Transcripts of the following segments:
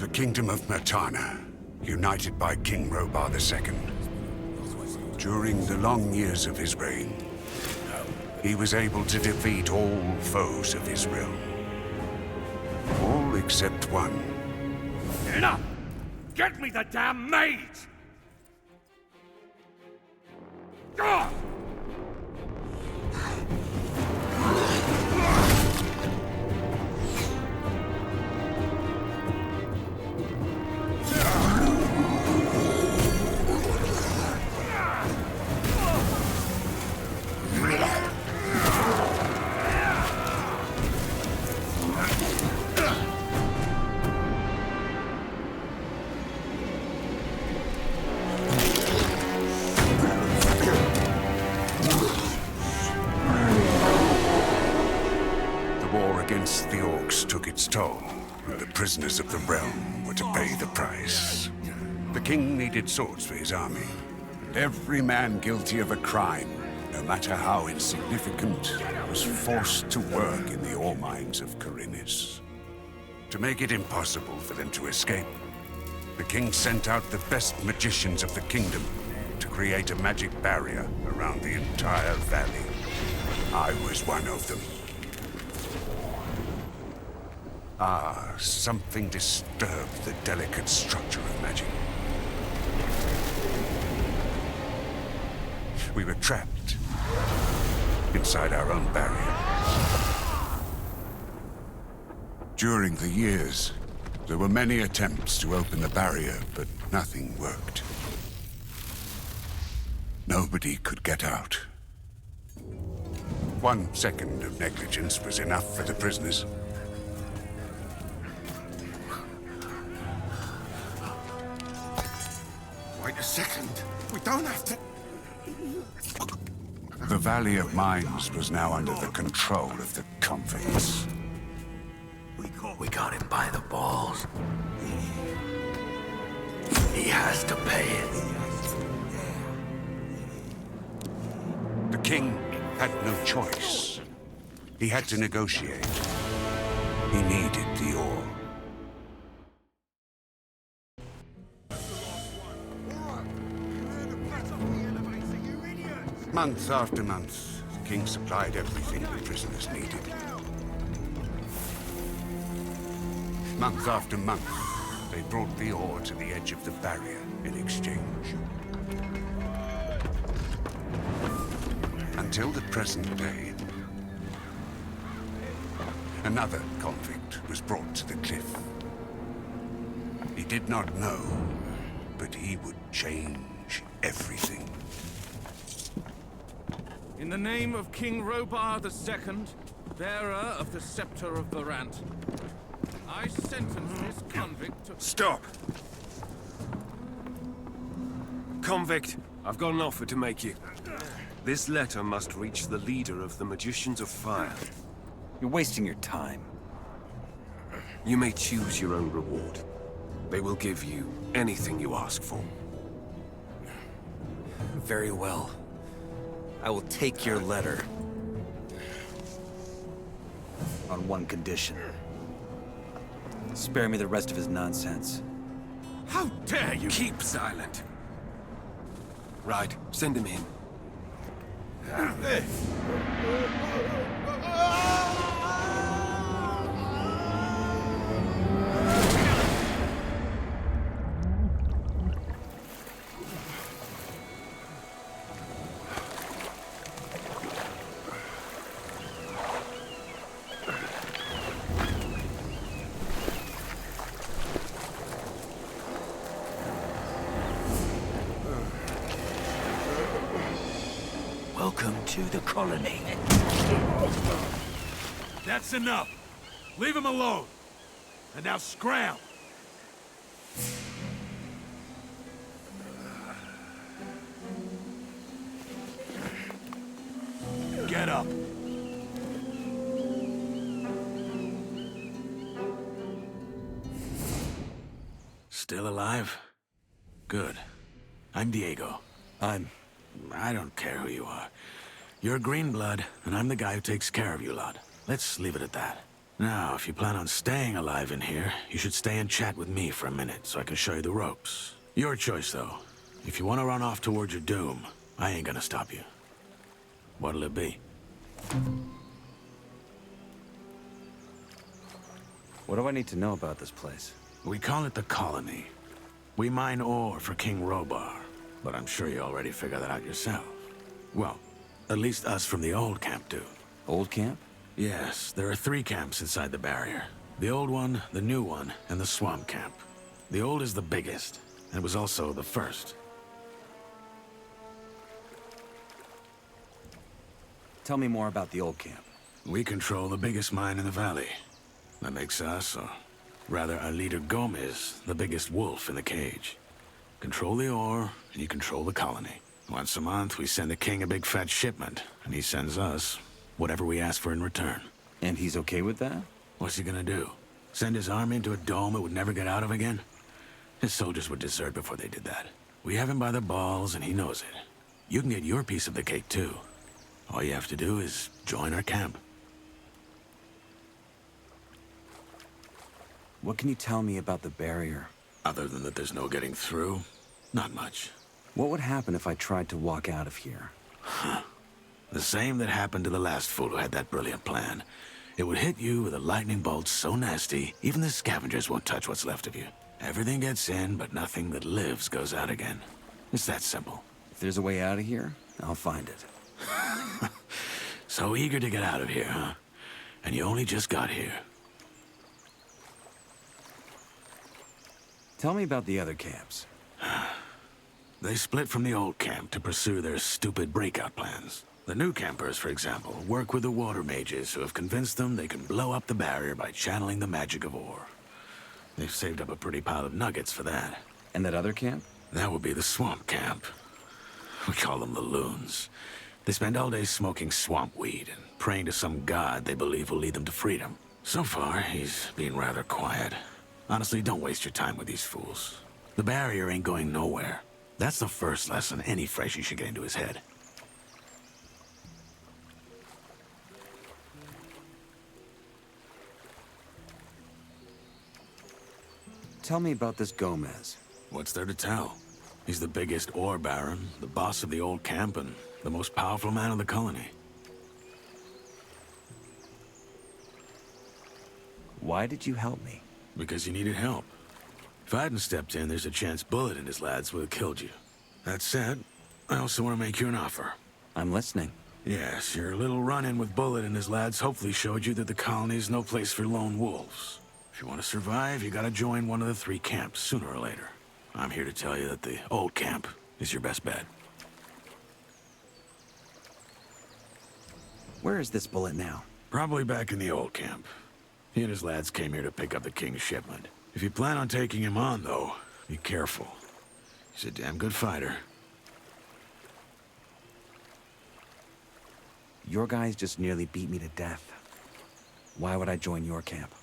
The kingdom of Mertana, united by King Robar II. During the long years of his reign, he was able to defeat all foes of his realm. All except one. Enough! Get me the damn mage! God! Against the orcs took its toll, and the prisoners of the realm were to pay the price. The king needed swords for his army, and every man guilty of a crime, no matter how insignificant, was forced to work in the ore mines of Khorinis. To make it impossible for them to escape, the king sent out the best magicians of the kingdom to create a magic barrier around the entire valley. I was one of them. Something disturbed the delicate structure of magic. We were trapped inside our own barrier. During the years, there were many attempts to open the barrier, but nothing worked. Nobody could get out. 1 second of negligence was enough for the prisoners. Wait a second. We don't have to... The Valley of Mines was now under the control of the convicts. We got him by the balls. He has to pay it. The king had no choice. He had to negotiate. He needed the ore. Month after month, the king supplied everything the prisoners needed. Month after month, they brought the ore to the edge of the barrier in exchange. Until the present day, another convict was brought to the cliff. He did not know, but he would change everything. In the name of King Robar II, bearer of the Scepter of Varant, I sentence this convict to... Stop! Convict, I've got an offer to make you. This letter must reach the leader of the Magicians of Fire. You're wasting your time. You may choose your own reward. They will give you anything you ask for. Very well. I will take your letter. On one condition. Spare me the rest of his nonsense. How dare you! Keep silent. Right, send him in. Welcome to the colony. That's enough. Leave him alone. And now scram. Get up. Still alive? Good. I'm Diego. I don't care who you are. You're Greenblood, and I'm the guy who takes care of you lot. Let's leave it at that. Now, if you plan on staying alive in here, you should stay and chat with me for a minute so I can show you the ropes. Your choice, though. If you want to run off towards your doom, I ain't gonna stop you. What'll it be? What do I need to know about this place? We call it the Colony. We mine ore for King Robar, but I'm sure you already figured that out yourself. Well, at least us from the old camp do. Old camp? Yes, there are 3 camps inside the barrier. The old one, the new one, and the swamp camp. The old is the biggest, and it was also the first. Tell me more about the old camp. We control the biggest mine in the valley. That makes us, or rather our leader Gomez, the biggest wolf in the cage. Control the ore, and you control the colony. Once a month, we send the king a big fat shipment, and he sends us whatever we ask for in return. And he's okay with that? What's he gonna do? Send his army into a dome it would never get out of again? His soldiers would desert before they did that. We have him by the balls, and he knows it. You can get your piece of the cake, too. All you have to do is join our camp. What can you tell me about the barrier? Other than that there's no getting through, not much. What would happen if I tried to walk out of here? The same that happened to the last fool who had that brilliant plan. It would hit you with a lightning bolt so nasty, even the scavengers won't touch what's left of you. Everything gets in, but nothing that lives goes out again. It's that simple. If there's a way out of here, I'll find it. So eager to get out of here, huh? And you only just got here. Tell me about the other camps. They split from the old camp to pursue their stupid breakout plans. The new campers, for example, work with the water mages who have convinced them they can blow up the barrier by channeling the magic of ore. They've saved up a pretty pile of nuggets for that. And that other camp? That would be the swamp camp. We call them the loons. They spend all day smoking swamp weed and praying to some god they believe will lead them to freedom. So far, he's been rather quiet. Honestly, don't waste your time with these fools. The barrier ain't going nowhere. That's the first lesson any freshie should get into his head. Tell me about this Gomez. What's there to tell? He's the biggest ore baron, the boss of the old camp, and the most powerful man of the colony. Why did you help me? Because you needed help. If I hadn't stepped in, there's a chance Bullet and his lads would have killed you. That said, I also want to make you an offer. I'm listening. Yes, your little run-in with Bullet and his lads hopefully showed you that the colony is no place for lone wolves. If you want to survive, you gotta join one of the 3 camps, sooner or later. I'm here to tell you that the old camp is your best bet. Where is this Bullet now? Probably back in the old camp. He and his lads came here to pick up the king's shipment. If you plan on taking him on, though, be careful. He's a damn good fighter. Your guys just nearly beat me to death. Why would I join your camp?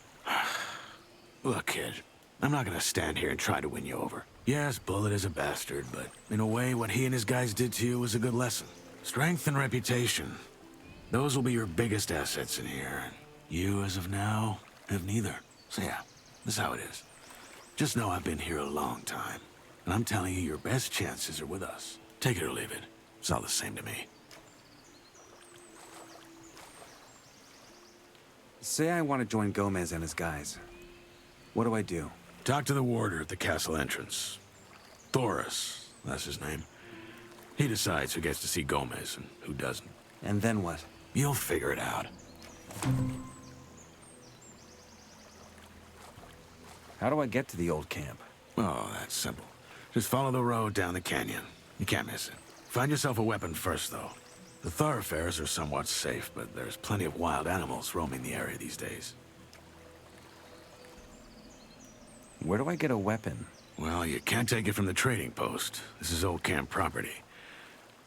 Look, kid, I'm not gonna stand here and try to win you over. Yes, Bullet is a bastard, but in a way, what he and his guys did to you was a good lesson. Strength and reputation, those will be your biggest assets in here. And you, as of now, have neither. So yeah, this is how it is. Just know I've been here a long time, and I'm telling you, your best chances are with us. Take it or leave it. It's all the same to me. Say I want to join Gomez and his guys. What do I do? Talk to the warder at the castle entrance. Thoris, that's his name. He decides who gets to see Gomez and who doesn't. And then what? You'll figure it out. How do I get to the old camp? Oh, that's simple. Just follow the road down the canyon. You can't miss it. Find yourself a weapon first, though. The thoroughfares are somewhat safe, but there's plenty of wild animals roaming the area these days. Where do I get a weapon? Well, you can't take it from the trading post. This is old camp property.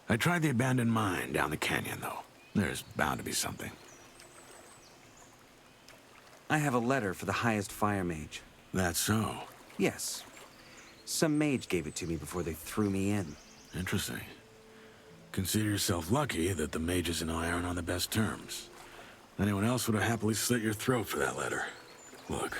I tried the abandoned mine down the canyon, though. There's bound to be something. I have a letter for the highest fire mage. That's so. Yes. Some mage gave it to me before they threw me in. Interesting. Consider yourself lucky that the mages and I aren't on the best terms. Anyone else would have happily slit your throat for that letter. Look,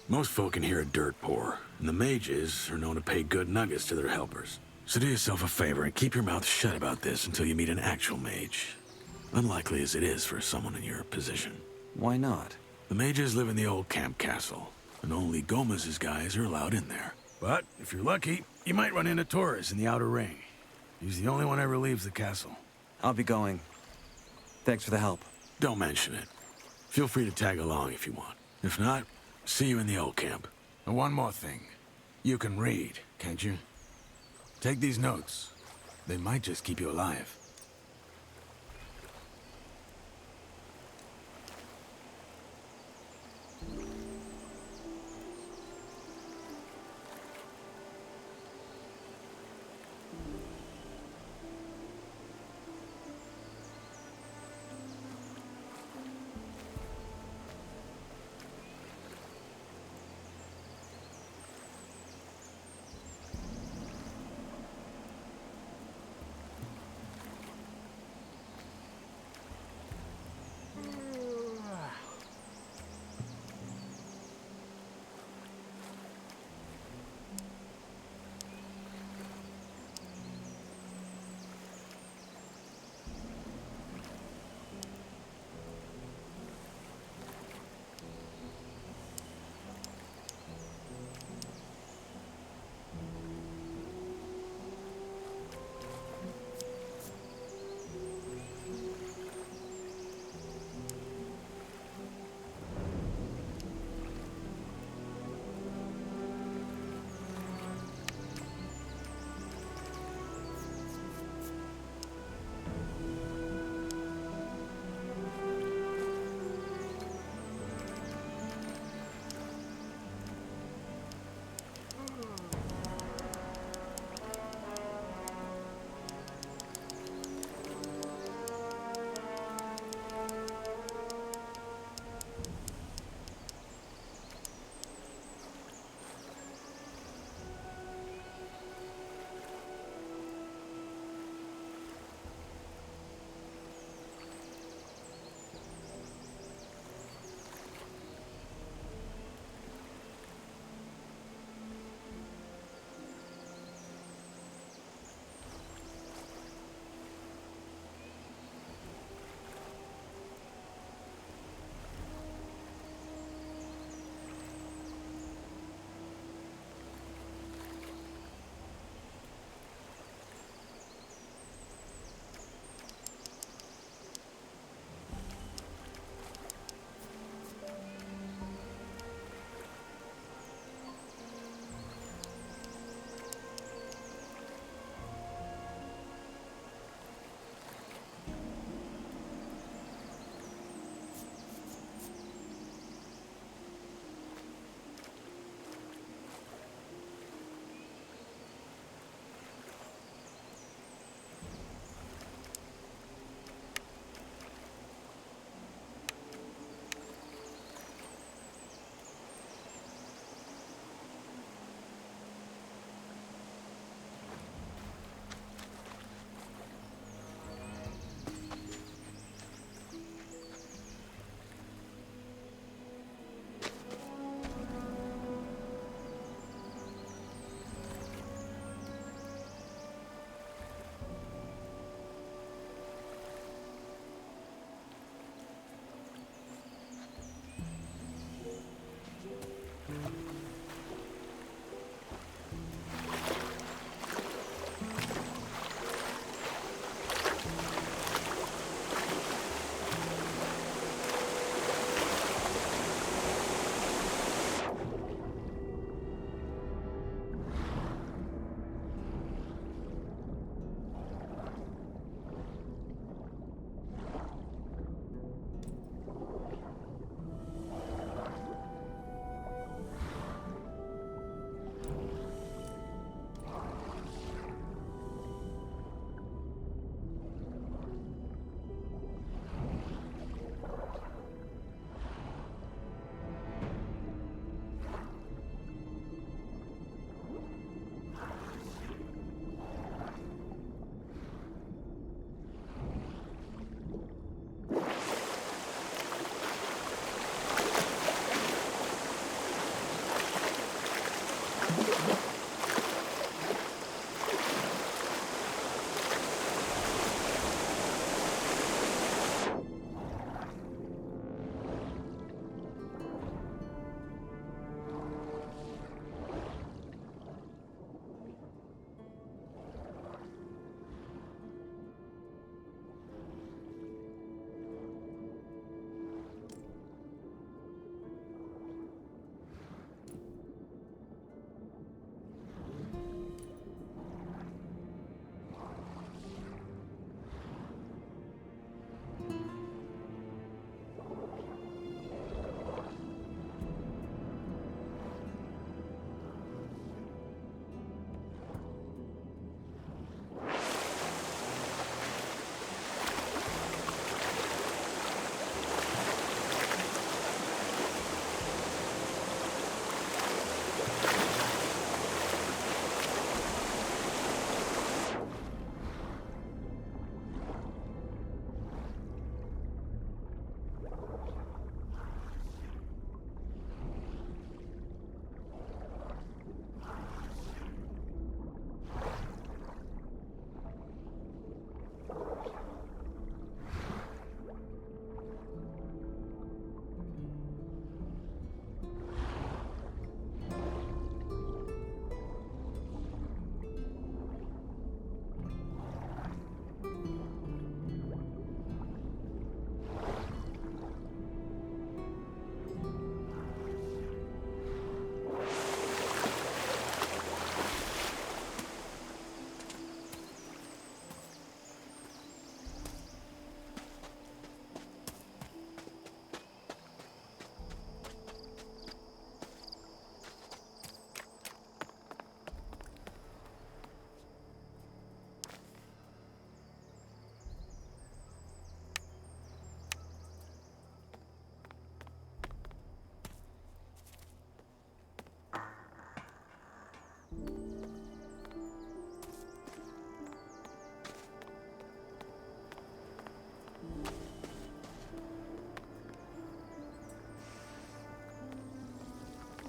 most folk in here are dirt poor, and the mages are known to pay good nuggets to their helpers. So do yourself a favor and keep your mouth shut about this until you meet an actual mage. Unlikely as it is for someone in your position. Why not? The mages live in the old camp castle, and only Gomez's guys are allowed in there. But if you're lucky, you might run into Torres in the outer ring. He's the only one ever leaves the castle. I'll be going. Thanks for the help. Don't mention it. Feel free to tag along if you want. If not, see you in the old camp. And one more thing. You can read, can't you? Take these notes. They might just keep you alive.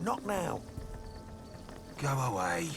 Not now. Go away.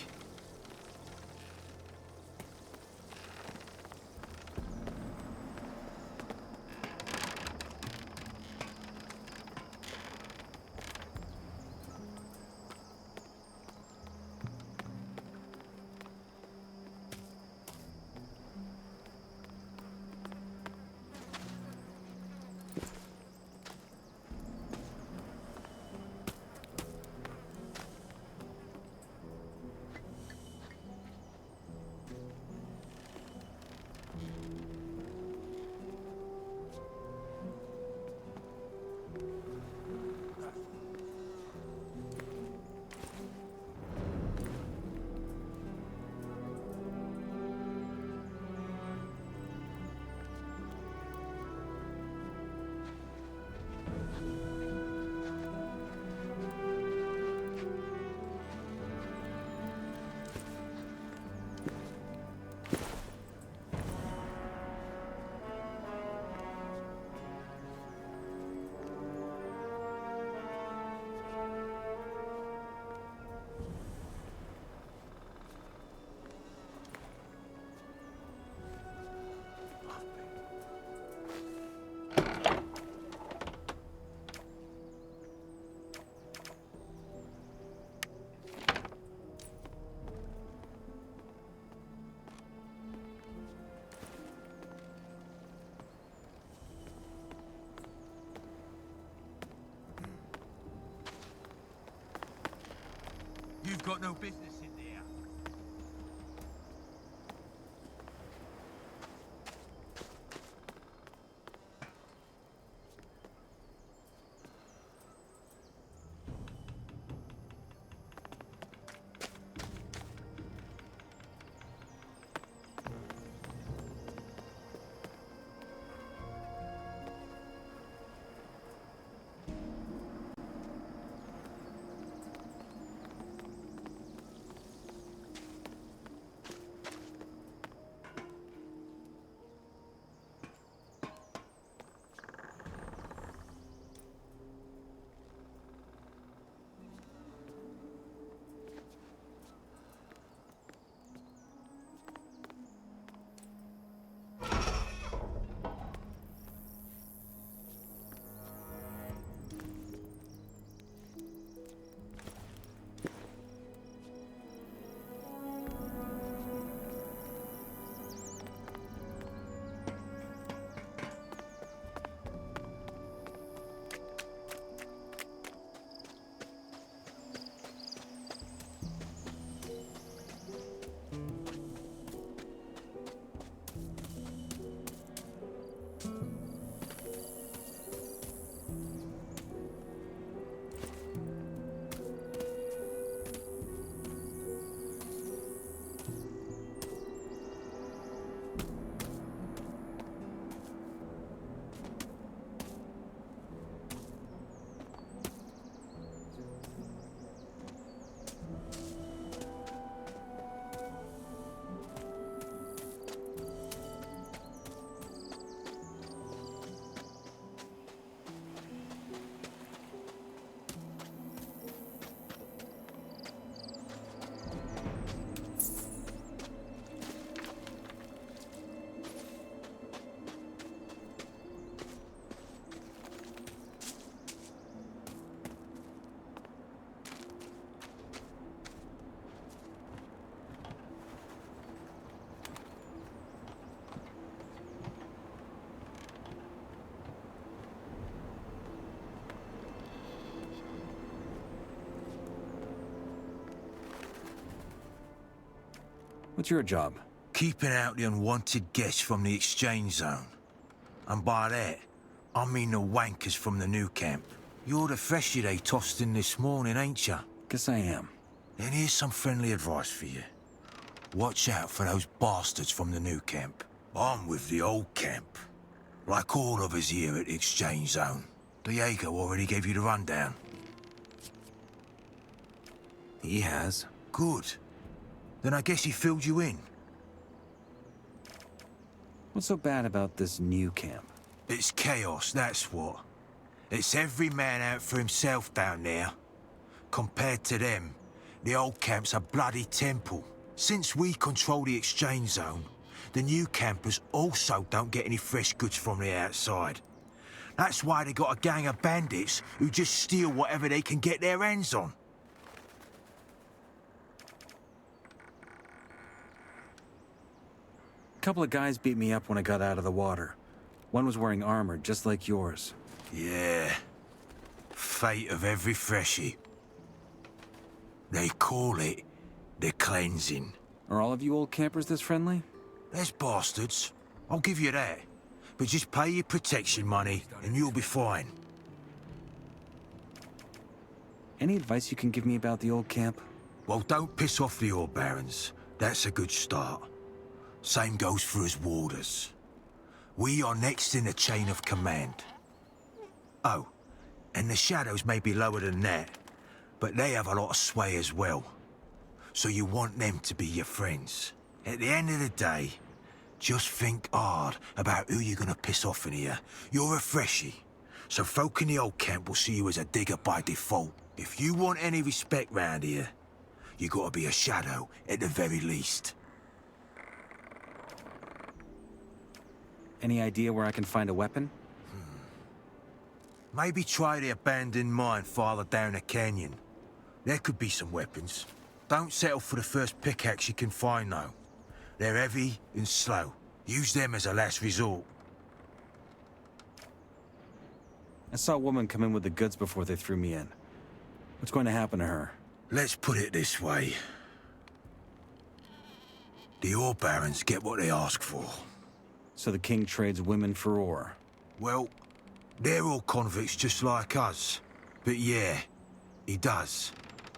You've got no business in there. What's your job? Keeping out the unwanted guests from the exchange zone. And by that, I mean the wankers from the new camp. You're the freshie they tossed in this morning, ain't ya? Guess I am. Then here's some friendly advice for you. Watch out for those bastards from the new camp. I'm with the old camp. Like all of us here at the exchange zone. Diego already gave you the rundown. He has. Good. Then I guess he filled you in. What's so bad about this new camp? It's chaos, that's what. It's every man out for himself down there. Compared to them, the old camp's a bloody temple. Since we control the exchange zone, the new campers also don't get any fresh goods from the outside. That's why they got a gang of bandits who just steal whatever they can get their hands on. A couple of guys beat me up when I got out of the water. One was wearing armor, just like yours. Yeah. Fate of every freshie. They call it the cleansing. Are all of you old campers this friendly? There's bastards, I'll give you that. But just pay your protection money and you'll be fine. Any advice you can give me about the old camp? Well, don't piss off the ore barons. That's a good start. Same goes for us warders. We are next in the chain of command. Oh, and the shadows may be lower than that, but they have a lot of sway as well. So you want them to be your friends. At the end of the day, just think hard about who you're gonna piss off in here. You're a freshie, so folk in the old camp will see you as a digger by default. If you want any respect round here, you gotta be a shadow at the very least. Any idea where I can find a weapon? Maybe try the abandoned mine farther down the canyon. There could be some weapons. Don't settle for the first pickaxe you can find, though. They're heavy and slow. Use them as a last resort. I saw a woman come in with the goods before they threw me in. What's going to happen to her? Let's put it this way. The ore barons get what they ask for. So the king trades women for ore. Well, they're all convicts just like us. But yeah, he does.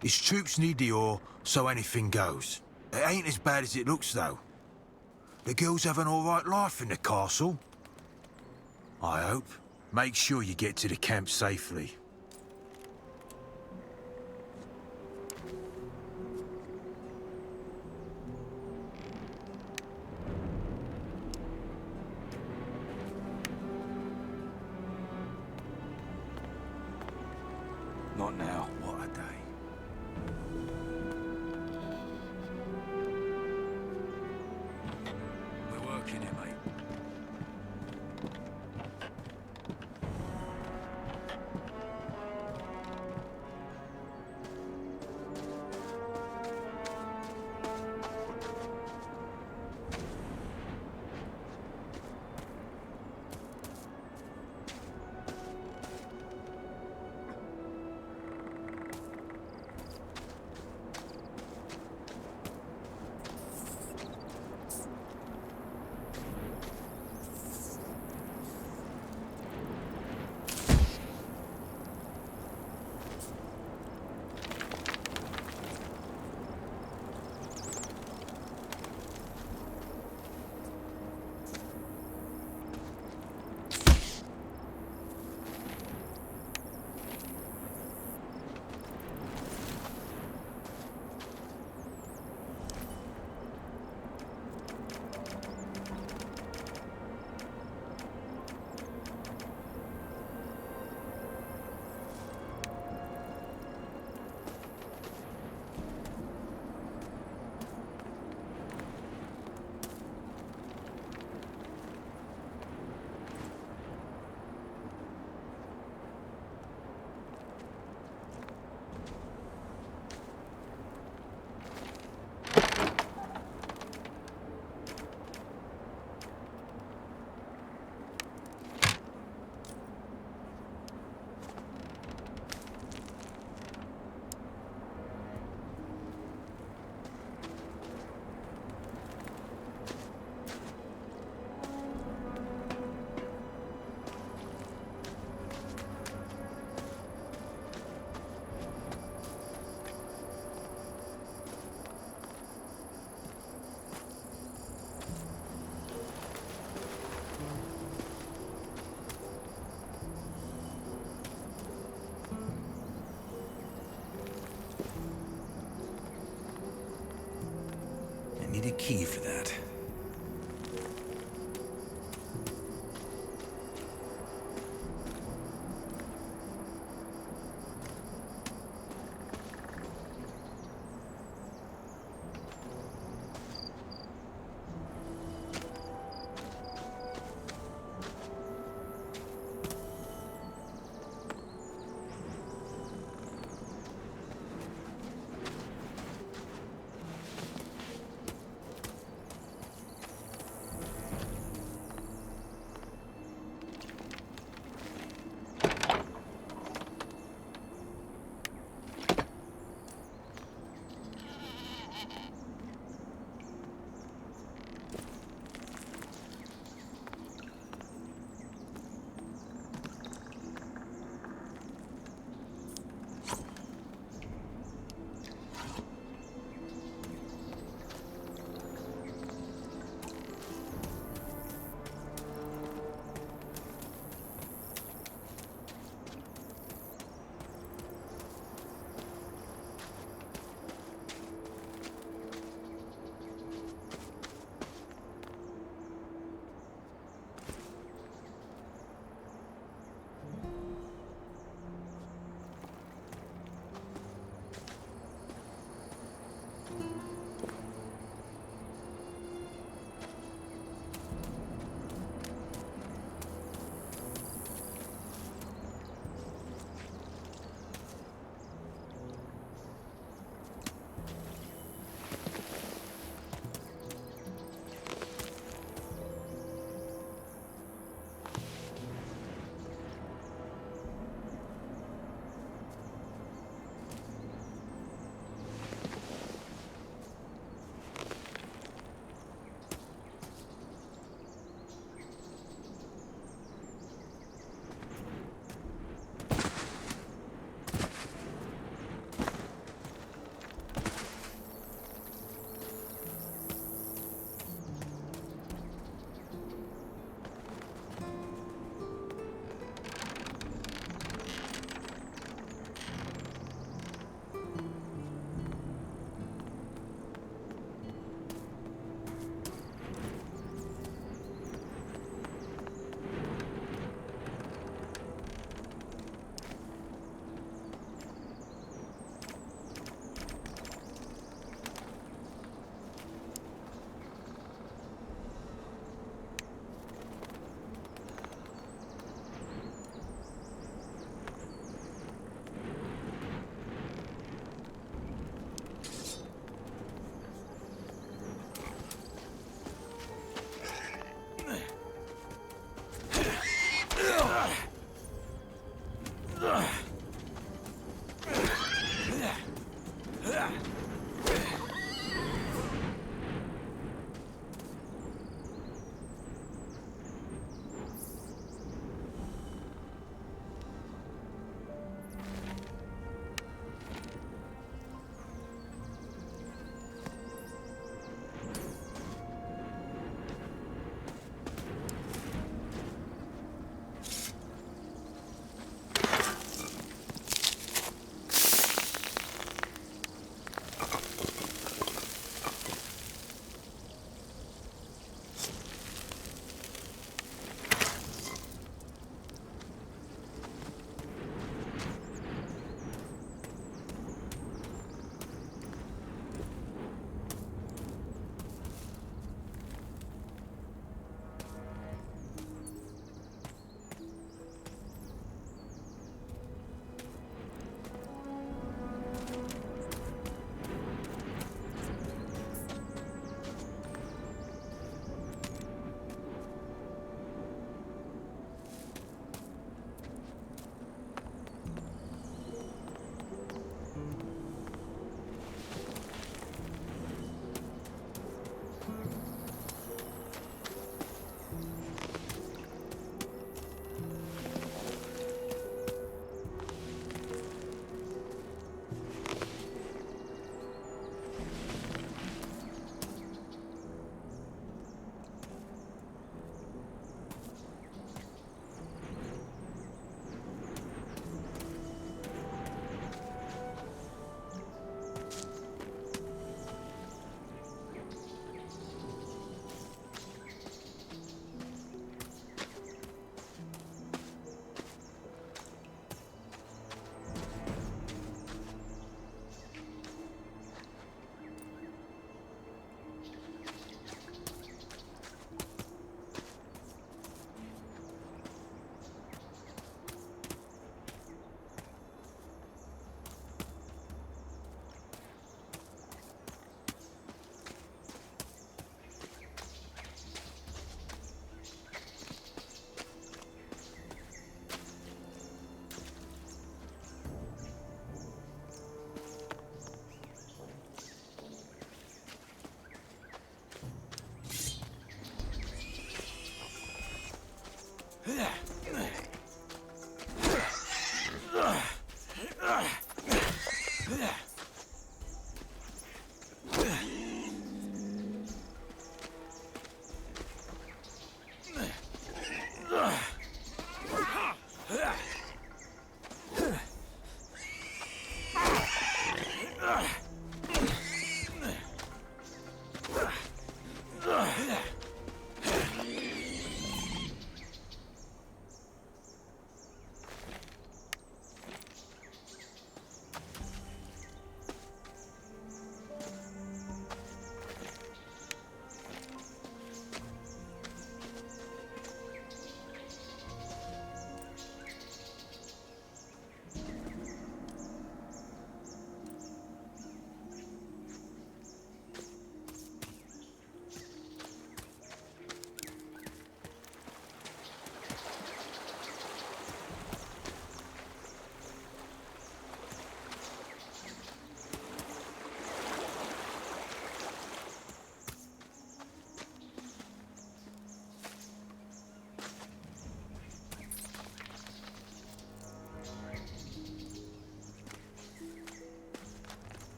His troops need the ore, so anything goes. It ain't as bad as it looks, though. The girls have an alright life in the castle. I hope. Make sure you get to the camp safely. Not now. What a day. We're working it, mate. Need a key for that.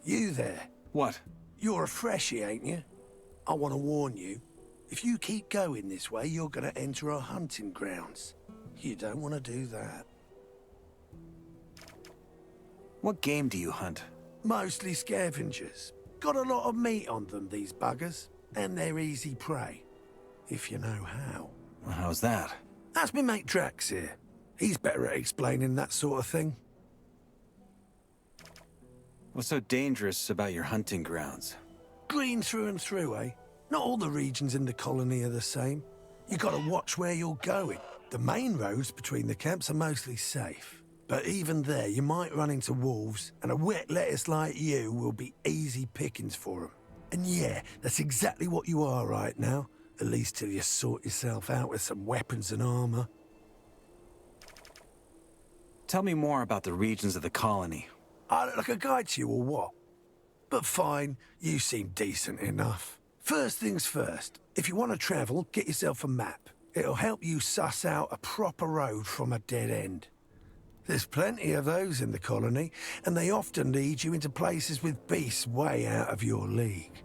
You there. What? You're a freshie, ain't you? I want to warn you. If you keep going this way, you're going to enter our hunting grounds. You don't want to do that. What game do you hunt? Mostly scavengers. Got a lot of meat on them, these buggers. And they're easy prey. If you know how. How's that? That's me mate Drax here. He's better at explaining that sort of thing. What's so dangerous about your hunting grounds? Green through and through, eh? Not all the regions in the colony are the same. You gotta watch where you're going. The main roads between the camps are mostly safe. But even there, you might run into wolves, and a wet lettuce like you will be easy pickings for them. And yeah, that's exactly what you are right now. At least till you sort yourself out with some weapons and armor. Tell me more about the regions of the colony. I look like a guide to you or what? But fine, you seem decent enough. First things first, if you want to travel, get yourself a map. It'll help you suss out a proper road from a dead end. There's plenty of those in the colony, and they often lead you into places with beasts way out of your league.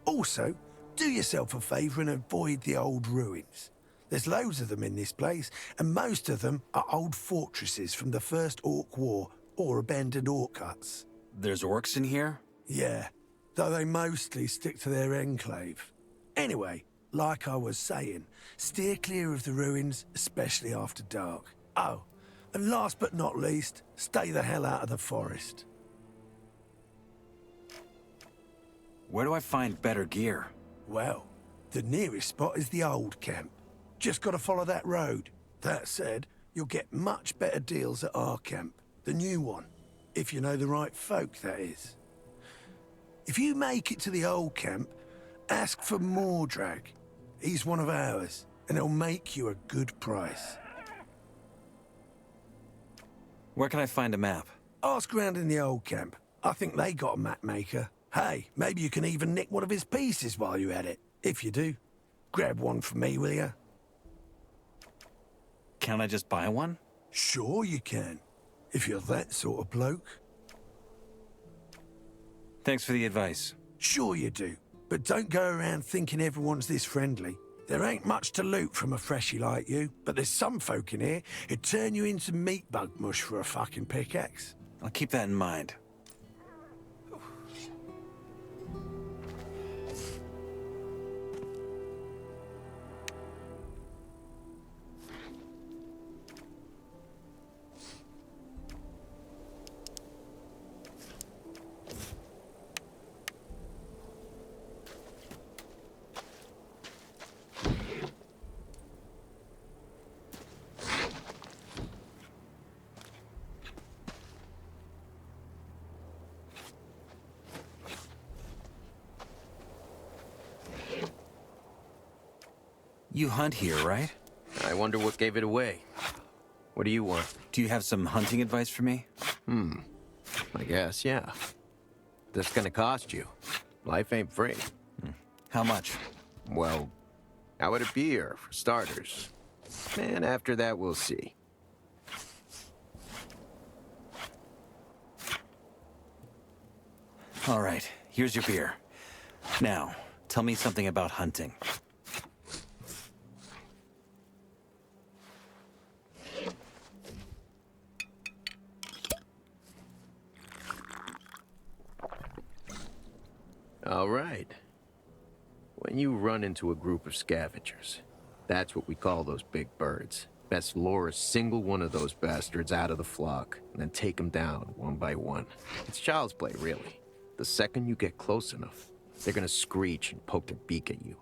Also, do yourself a favour and avoid the old ruins. There's loads of them in this place, and most of them are old fortresses from the First Orc War or abandoned orc huts. There's orcs in here? Yeah, though they mostly stick to their enclave. Anyway, like I was saying, steer clear of the ruins, especially after dark. Oh, and last but not least, stay the hell out of the forest. Where do I find better gear? Well, the nearest spot is the old camp. Just gotta follow that road. That said, you'll get much better deals at our camp, the new one. If you know the right folk, that is. If you make it to the old camp, ask for Mordrag. He's one of ours, and he'll make you a good price. Where can I find a map? Ask around in the old camp. I think they got a map maker. Hey, maybe you can even nick one of his pieces while you're at it. If you do, grab one for me, will ya? Can't I just buy one? Sure you can, if you're that sort of bloke. Thanks for the advice. Sure you do, but don't go around thinking everyone's this friendly. There ain't much to loot from a freshie like you, but there's some folk in here who'd turn you into meat bug mush for a fucking pickaxe. I'll keep that in mind. You hunt here, right? I wonder what gave it away. What do you want? Do you have some hunting advice for me? I guess, yeah. This gonna cost you. Life ain't free. How much? Well, how would it be here, for starters? And after that, we'll see. All right, here's your beer. Now, tell me something about hunting. All right. When you run into a group of scavengers, that's what we call those big birds. Best lure a single one of those bastards out of the flock, and then take them down one by one. It's child's play, really. The second you get close enough, they're gonna screech and poke their beak at you.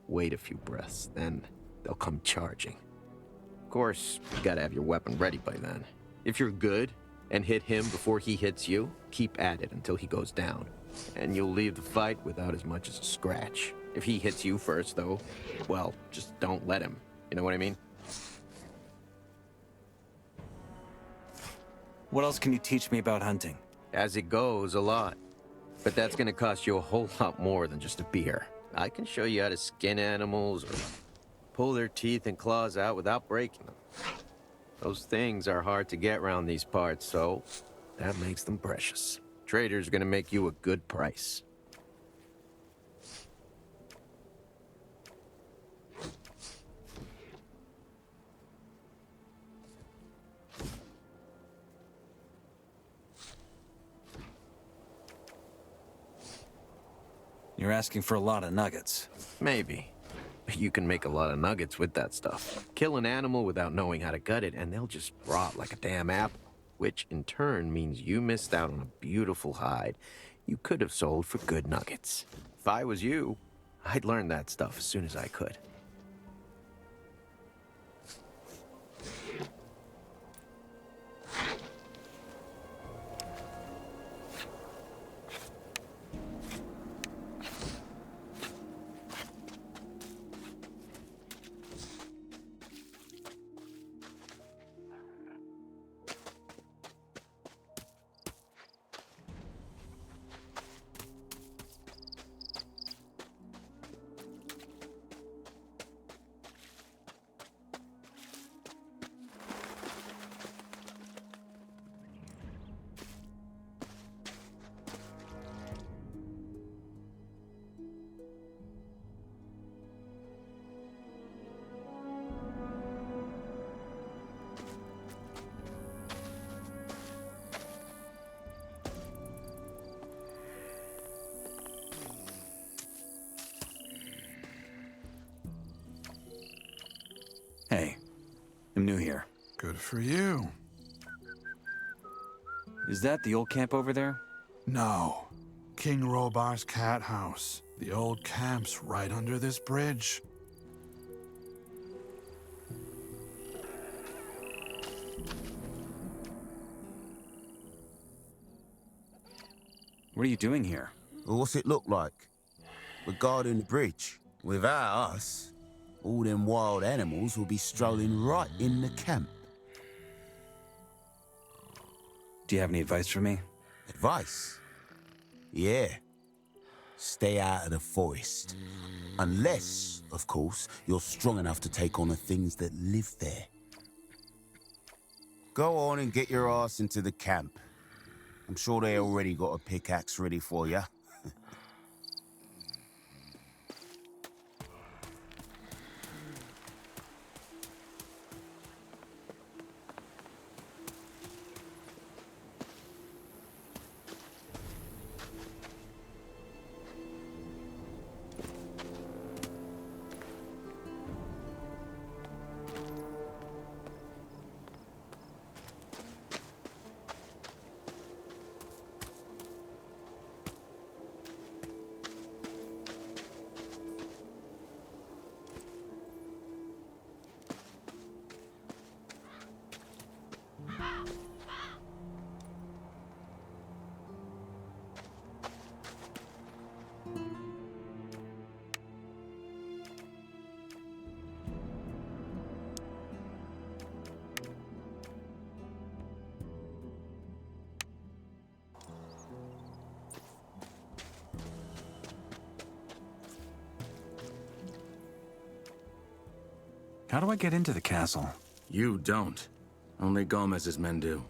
Wait a few breaths, then they'll come charging. Of course, you gotta have your weapon ready by then. If you're good and hit him before he hits you, keep at it until he goes down. And you'll leave the fight without as much as a scratch. If he hits you first, though, well, just don't let him. You know what I mean? What else can you teach me about hunting? As it goes, a lot. But that's gonna cost you a whole lot more than just a beer. I can show you how to skin animals or pull their teeth and claws out without breaking them. Those things are hard to get around these parts, so that makes them precious. Trader's gonna make you a good price. You're asking for a lot of nuggets. Maybe. But you can make a lot of nuggets with that stuff. Kill an animal without knowing how to gut it, and they'll just rot like a damn apple. Which in turn means you missed out on a beautiful hide you could have sold for good nuggets. If I was you, I'd learn that stuff as soon as I could. Hey, I'm new here. Good for you. Is that the old camp over there? No. King Robar's cat house. The old camp's right under this bridge. What are you doing here? Well, what's it look like? We're guarding the bridge. Without us, all them wild animals will be strolling right in the camp. Do you have any advice for me? Advice? Yeah. Stay out of the forest. Unless, of course, you're strong enough to take on the things that live there. Go on and get your ass into the camp. I'm sure they already got a pickaxe ready for you. How do I get into the castle? You don't. Only Gomez's men do.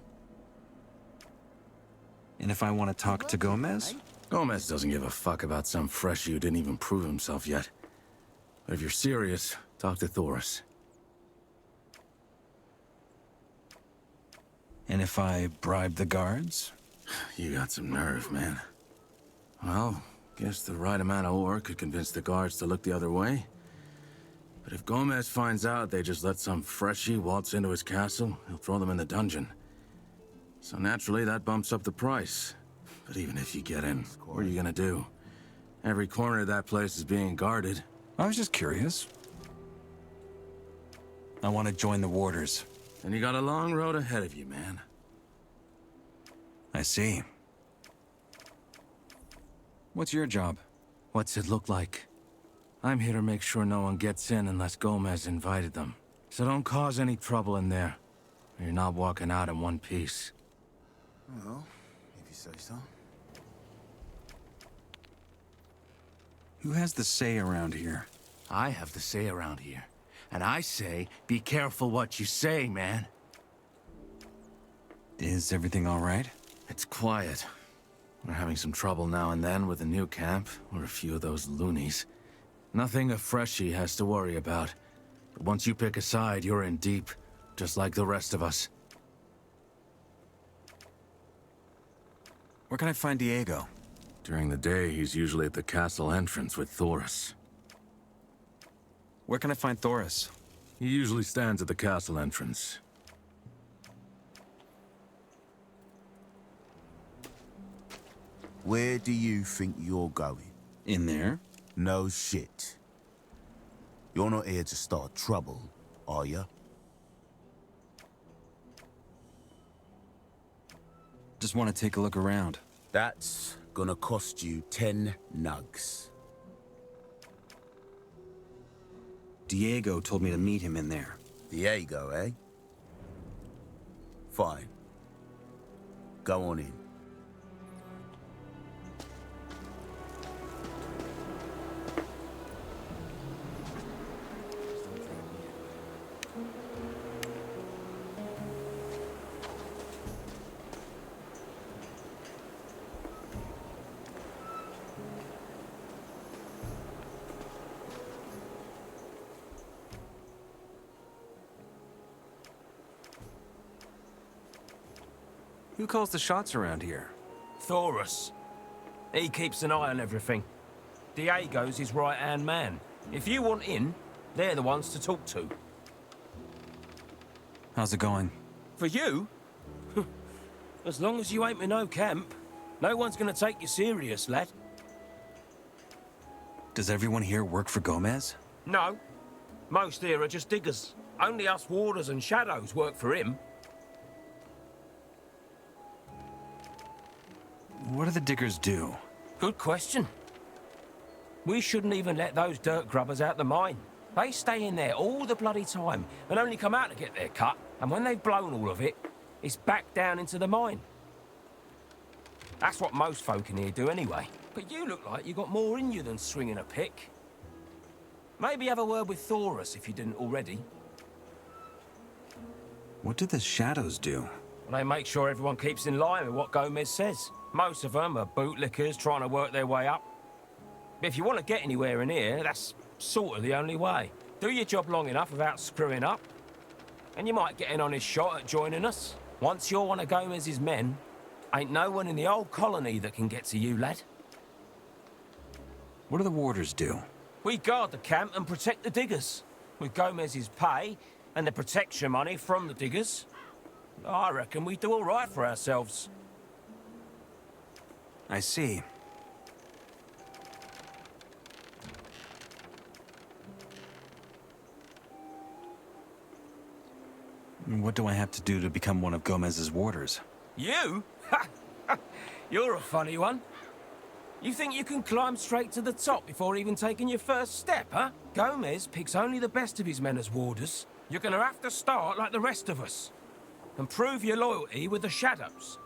And if I want to talk to Gomez? Gomez doesn't give a fuck about some freshie who didn't even prove himself yet. But if you're serious, talk to Thoris. And if I bribe the guards? You got some nerve, man. Well, guess the right amount of ore could convince the guards to look the other way. But if Gomez finds out they just let some freshie waltz into his castle, he'll throw them in the dungeon. So naturally, that bumps up the price. But even if you get in, what are you gonna do? Every corner of that place is being guarded. I was just curious. I want to join the warders. And you got a long road ahead of you, man. I see. What's your job? What's it look like? I'm here to make sure no one gets in unless Gomez invited them. So don't cause any trouble in there. Or you're not walking out in one piece. Well, if you say so. Who has the say around here? I have the say around here. And I say, be careful what you say, man. Is everything all right? It's quiet. We're having some trouble now and then with the new camp, or a few of those loonies. Nothing a freshie has to worry about. But once you pick a side, you're in deep, just like the rest of us. Where can I find Diego? During the day, he's usually at the castle entrance with Thoris. Where can I find Thoris? He usually stands at the castle entrance. Where do you think you're going? In there? No shit. You're not here to start trouble, are you? Just want to take a look around. That's gonna cost you 10 nugs. Diego told me to meet him in there. Diego, eh? Fine. Go on in. Who calls the shots around here? Thoris. He keeps an eye on everything. Diego's his right-hand man. If you want in, they're the ones to talk to. How's it going? For you? As long as you ain't in no camp, no one's gonna take you serious, lad. Does everyone here work for Gomez? No. Most here are just diggers. Only us warders and shadows work for him. What do the diggers do? Good question. We shouldn't even let those dirt grubbers out the mine. They stay in there all the bloody time and only come out to get their cut. And when they've blown all of it, it's back down into the mine. That's what most folk in here do anyway. But you look like you got more in you than swinging a pick. Maybe have a word with Thoris if you didn't already. What do the shadows do? Well, they make sure everyone keeps in line with what Gomez says. Most of them are bootlickers trying to work their way up. But if you want to get anywhere in here, that's sort of the only way. Do your job long enough without screwing up, and you might get an honest shot at joining us. Once you're one of Gomez's men, ain't no one in the old colony that can get to you, lad. What do the warders do? We guard the camp and protect the diggers. With Gomez's pay and the protection money from the diggers, I reckon we do all right for ourselves. I see. What do I have to do to become one of Gomez's warders? You? You're a funny one. You think you can climb straight to the top before even taking your first step, huh? Gomez picks only the best of his men as warders. You're gonna have to start like the rest of us and prove your loyalty with the shadows.